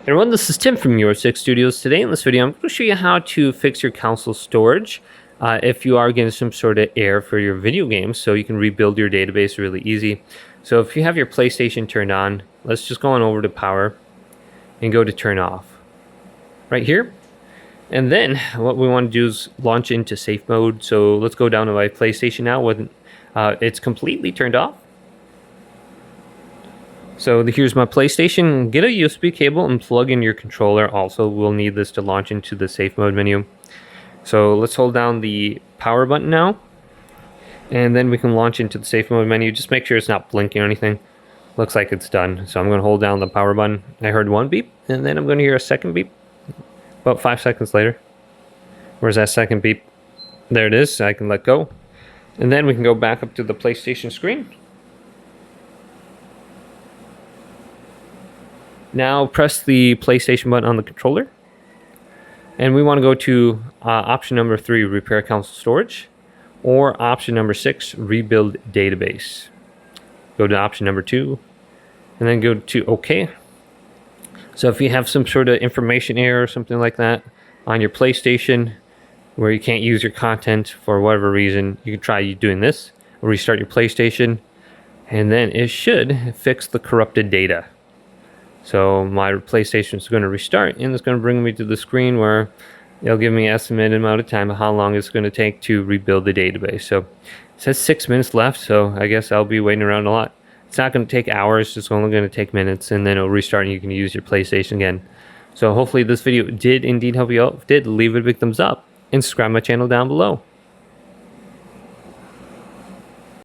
Hey everyone, this is Tim from Your 6 Studios. Today in this video, I'm going to show you how to fix your console storage if you are getting some sort of error for your video games, so you can rebuild your database really easy. So if you have your PlayStation turned on, let's just go on over to power and go to turn off right here. And then what we want to do is launch into safe mode. So let's go down to my PlayStation now when it's completely turned off. So here's my PlayStation. Get a USB cable and plug in your controller. Also, we'll need this to launch into the safe mode menu. So let's hold down the power button now, and then we can launch into the safe mode menu. Just make sure it's not blinking or anything. Looks like it's done. So I'm going to hold down the power button. I heard one beep, and then I'm going to hear a second beep about 5 seconds later. Where's that second beep? There it is. I can let go. And then we can go back up to the PlayStation screen. Now press the PlayStation button on the controller, and we want to go to option number 3, repair console storage, or option number 6, rebuild database. Go to option number 2, and then go to OK. So if you have some sort of information error or something like that on your PlayStation where you can't use your content for whatever reason, you can try doing this. Restart your PlayStation, and then it should fix the corrupted data. So my PlayStation is going to restart, and it's going to bring me to the screen where it'll give me an estimated amount of time of how long it's going to take to rebuild the database. So it says 6 minutes left, so I guess I'll be waiting around a lot. It's not going to take hours, it's only going to take minutes, and then it'll restart and you can use your PlayStation again. So hopefully this video did indeed help you out. If it did, leave it a big thumbs up and subscribe to my channel down below.